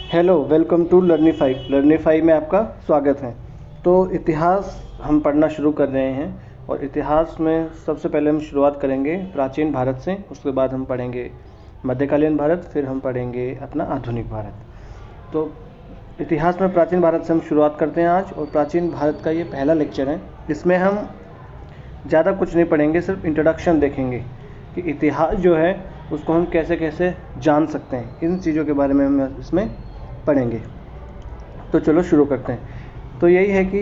Hello, welcome to लर्निफाई में आपका स्वागत है। तो इतिहास हम पढ़ना शुरू कर रहे हैं और इतिहास में सबसे पहले हम शुरुआत करेंगे प्राचीन भारत से। उसके बाद हम पढ़ेंगे मध्यकालीन भारत, फिर हम पढ़ेंगे अपना आधुनिक भारत। तो इतिहास में प्राचीन भारत से हम शुरुआत करते हैं आज, और प्राचीन भारत का ये पहला लेक्चर है। इसमें हम ज़्यादा कुछ नहीं पढ़ेंगे, सिर्फ इंट्रोडक्शन देखेंगे कि इतिहास जो है उसको हम कैसे कैसे जान सकते हैं। इन चीज़ों के बारे में हम इसमें पढ़ेंगे। तो चलो शुरू करते हैं। तो यही है कि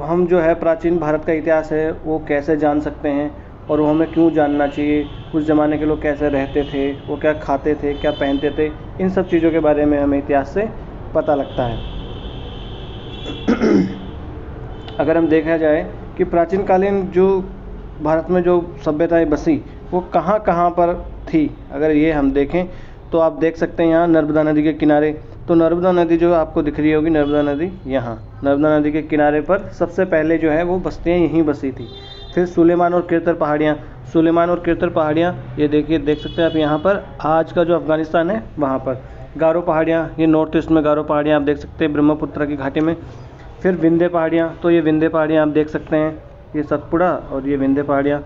हम जो है प्राचीन भारत का इतिहास है वो कैसे जान सकते हैं और वो हमें क्यों जानना चाहिए। उस ज़माने के लोग कैसे रहते थे, वो क्या खाते थे, क्या पहनते थे, इन सब चीज़ों के बारे में हमें इतिहास से पता लगता है। अगर हम देखा जाए कि प्राचीन कालीन जो भारत में जो सभ्यताएं बसी वो कहाँ कहाँ पर थी, अगर ये हम देखें तो आप देख सकते हैं यहाँ नर्मदा नदी के किनारे। तो नर्मदा नदी जो आपको दिख रही होगी, नर्मदा नदी यहाँ नर्मदा नदी के किनारे पर सबसे पहले जो है वो बस्तियाँ यहीं बसी थी। फिर सुलेमान और किरतर पहाड़ियाँ, सुलेमान और किरतर पहाड़ियाँ ये देखिए, देख सकते हैं आप यहाँ पर आज का जो अफ़गानिस्तान है वहाँ पर। गारो पहाड़ियाँ, ये नॉर्थ ईस्ट में गारो पहाड़ियाँ आप देख सकते हैं ब्रह्मपुत्र की घाटी में। फिर विंध्य पहाड़ियाँ, तो ये विंध्य पहाड़ियाँ आप देख सकते हैं, ये सतपुड़ा और ये विंध्य पहाड़ियाँ।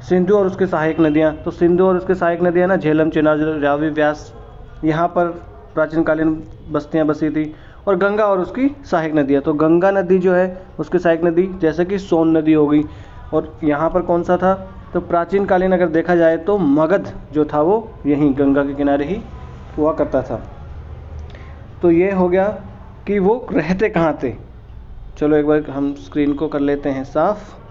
सिंधु और उसके सहायक नदियाँ, तो सिंधु और उसके सहायक नदियाँ ना झेलम, चेनाब, रावी, व्यास, यहाँ पर प्राचीन बस्तियाँ बसी थी। और गंगा और उसकी सहायक नदियाँ, तो गंगा नदी जो है उसकी सहायक नदी जैसे कि सोन नदी हो गई। और यहाँ पर कौन सा था, तो प्राचीन कालीन अगर देखा जाए तो मगध जो था वो यहीं गंगा के किनारे ही हुआ करता था। तो ये हो गया कि वो रहते कहाँ थे। चलो एक बार हम स्क्रीन को कर लेते हैं साफ़।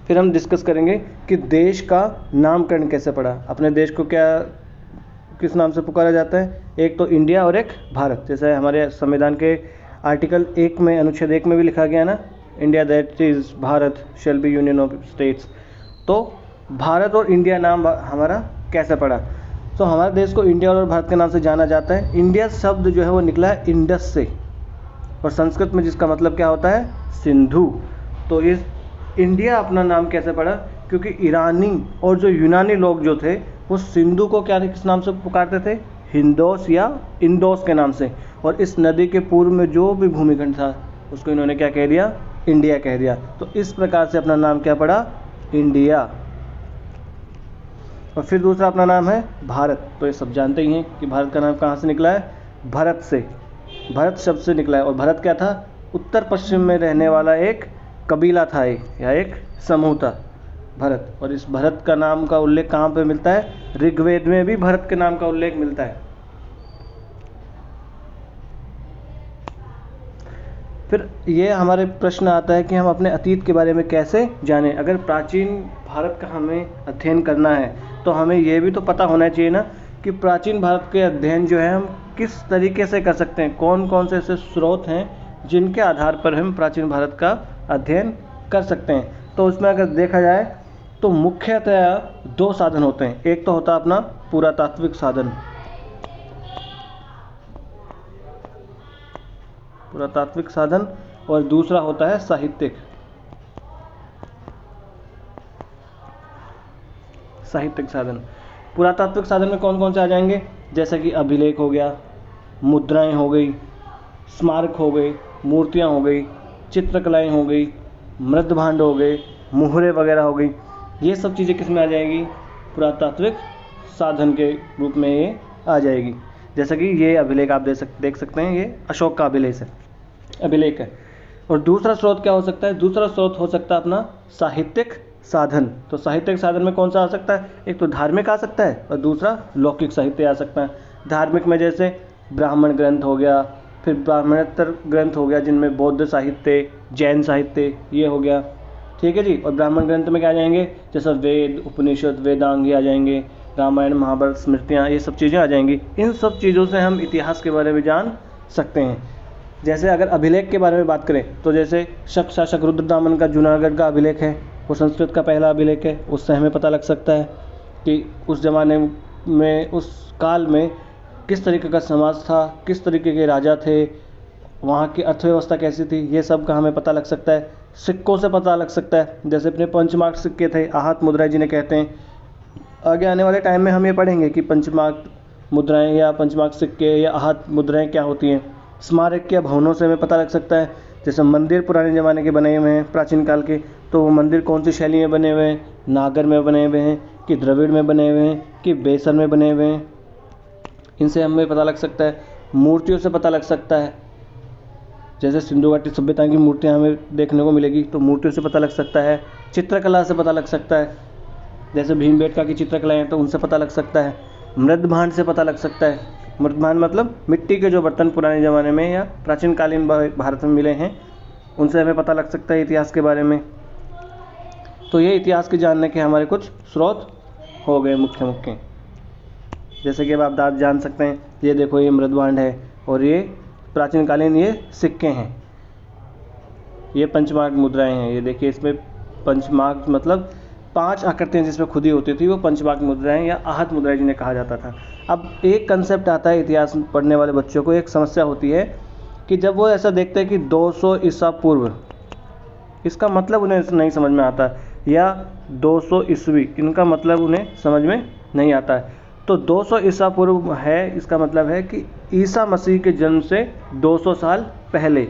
फिर हम डिस्कस करेंगे कि देश का नामकरण कैसे पड़ा। अपने देश को क्या किस नाम से पुकारा जाता है, एक तो इंडिया और एक भारत। जैसे हमारे संविधान के आर्टिकल 1 में, अनुच्छेद 1 में भी लिखा गया ना, India that is Bharat shall be union of states. तो भारत और इंडिया नाम हमारा कैसे पड़ा, तो हमारे देश को इंडिया और भारत के नाम से जाना जाता है। इंडिया शब्द जो है वो निकला है इंडस से, और संस्कृत में जिसका मतलब क्या होता है, सिंधु। तो इस इंडिया अपना नाम कैसे पड़ा, क्योंकि ईरानी और जो यूनानी लोग जो थे वो सिंधु को क्या किस नाम से पुकारते थे, हिंदोस या इंडोस के नाम से। और इस नदी के पूर्व में जो भी भूमिखंड था उसको इन्होंने क्या कह दिया, इंडिया कह दिया। तो इस प्रकार से अपना नाम क्या पड़ा, इंडिया। और फिर दूसरा अपना नाम है भारत। तो ये सब जानते ही हैं कि भारत का नाम कहाँ से निकला है, भरत से, भरत शब्द से निकला है। और भरत क्या था, उत्तर पश्चिम में रहने वाला एक कबीला था या एक समूह था भरत। और इस भरत का नाम का उल्लेख कहाँ पे मिलता है, ऋग्वेद में भी भरत के नाम का उल्लेख मिलता है। फिर ये हमारे प्रश्न आता है कि हम अपने अतीत के बारे में कैसे जानें। अगर प्राचीन भारत का हमें अध्ययन करना है तो हमें ये भी तो पता होना चाहिए ना कि प्राचीन भारत के अध्ययन जो है हम किस तरीके से कर सकते हैं, कौन कौन से ऐसे स्रोत हैं जिनके आधार पर हम प्राचीन भारत का अध्ययन कर सकते हैं। तो उसमें अगर देखा जाए तो मुख्यतः 2 साधन होते हैं। एक तो होता है अपना पुरातात्विक साधन, पुरातात्विक साधन, और दूसरा होता है साहित्यिक साधन। पुरातात्विक साधन में कौन कौन से आ जाएंगे, जैसे कि अभिलेख हो गया, मुद्राएं हो गई, स्मारक हो गए, मूर्तियां हो गई, चित्रकलाएं हो गई, मृदभांड हो गए, मुहरे वगैरह हो गई। ये सब चीज़ें किस में आ जाएगी, पुरातात्विक साधन के रूप में ये आ जाएगी। जैसे कि ये अभिलेख आप देख सकते हैं, ये अशोक का अभिलेख है। और दूसरा स्रोत क्या हो सकता है, दूसरा स्रोत हो सकता है अपना साहित्यिक साधन। तो साहित्यिक साधन में कौन सा आ सकता है, एक तो धार्मिक आ सकता है और दूसरा लौकिक साहित्य आ सकता है। धार्मिक में जैसे ब्राह्मण ग्रंथ हो गया, फिर ब्राह्मणोत्तर ग्रंथ हो गया जिनमें बौद्ध साहित्य, जैन साहित्य ये हो गया, ठीक है जी। और ब्राह्मण ग्रंथ में क्या आ जाएंगे, जैसे वेद, उपनिषद, वेदांग ये आ जाएंगे, रामायण, महाभारत, स्मृतियाँ, ये सब चीज़ें आ जाएंगी। इन सब चीज़ों से हम इतिहास के बारे में जान सकते हैं। जैसे अगर अभिलेख के बारे में बात करें तो जैसे शक शासक रुद्रदामन का जूनागढ़ का अभिलेख है, वो संस्कृत का पहला अभिलेख है। उससे हमें पता लग सकता है कि उस ज़माने में, उस काल में किस तरीके का समाज था, किस तरीके के राजा थे, वहाँ की अर्थव्यवस्था कैसी थी, ये सब का हमें पता लग सकता है। सिक्कों से पता लग सकता है, जैसे अपने पंचमार्क सिक्के थे, आहत मुद्राएं जिन्हें कहते हैं। आगे आने वाले टाइम में हम ये पढ़ेंगे कि पंचमार्क मुद्राएं या पंचमार्क सिक्के या आहत मुद्राएं क्या होती हैं। स्मारक या भवनों से हमें पता लग सकता है, जैसे मंदिर पुराने ज़माने के बने हुए हैं, प्राचीन काल के, तो वो मंदिर कौन सी शैली में बने हुए हैं, नागर में बने हुए हैं कि द्रविड़ में बने हुए हैं कि बेसर में बने हुए हैं, इनसे हमें पता लग सकता है। मूर्तियों से पता लग सकता है, जैसे सिंधु घाटी सभ्यता की मूर्तियाँ हमें देखने को मिलेगी तो मूर्तियों से पता लग सकता है। चित्रकला से पता लग सकता है, जैसे भीमबेटका की चित्रकलाएँ हैं तो उनसे पता लग सकता है। मृदभांड से पता लग सकता है, मृदभांड मतलब मिट्टी के जो बर्तन पुराने ज़माने में या प्राचीन कालीन भारत में मिले हैं, उनसे हमें पता लग सकता है इतिहास के बारे में। तो ये इतिहास के जानने के हमारे कुछ स्रोत हो गए मुख्य। जैसे कि अब आप जान सकते हैं, ये देखो ये मृदभांड है और ये प्राचीन कालीन ये सिक्के हैं, ये पंचमार्क मुद्राएं हैं। ये देखिए इसमें पंचमार्क मतलब 5 आकृतियाँ जिसमें खुदी होती थी वो पंचमार्क मुद्राएं या आहत मुद्राएं जिन्हें कहा जाता था। अब एक कंसेप्ट आता है इतिहास पढ़ने वाले बच्चों को, एक समस्या होती है कि जब वो ऐसा देखते हैं कि 200 ईसा पूर्व, इसका मतलब उन्हें नहीं समझ में आता, या 200 ईस्वी, इनका मतलब उन्हें समझ में नहीं आता है। तो 200 ईसा पूर्व है, इसका मतलब है कि ईसा मसीह के जन्म से 200 साल पहले,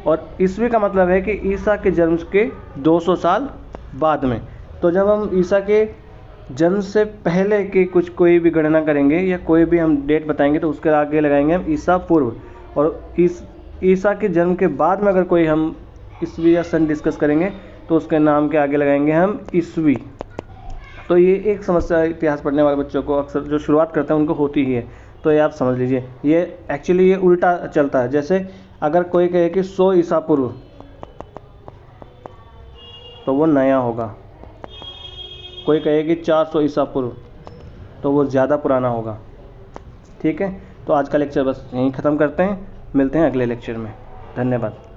और ईस्वी का मतलब है कि ईसा के जन्म के 200 साल बाद में। तो जब हम ईसा के जन्म से पहले की कोई भी गणना करेंगे या कोई भी हम डेट बताएंगे तो उसके आगे लगाएंगे हम ईसा पूर्व, और ईसा के जन्म के बाद में अगर कोई हम ईस्वी या सन डिस्कस करेंगे तो उसके नाम के आगे लगाएंगे हम ईस्वी। तो ये एक समस्या इतिहास पढ़ने वाले बच्चों को अक्सर जो शुरुआत करते हैं उनको होती ही है। तो ये आप समझ लीजिए, ये एक्चुअली ये उल्टा चलता है। जैसे अगर कोई कहे कि 100 ईसा पूर्व तो वो नया होगा, कोई कहे कि 400 ईसा पूर्व तो वो ज़्यादा पुराना होगा। ठीक है, तो आज का लेक्चर बस यहीं ख़त्म करते हैं, मिलते हैं अगले लेक्चर में। धन्यवाद।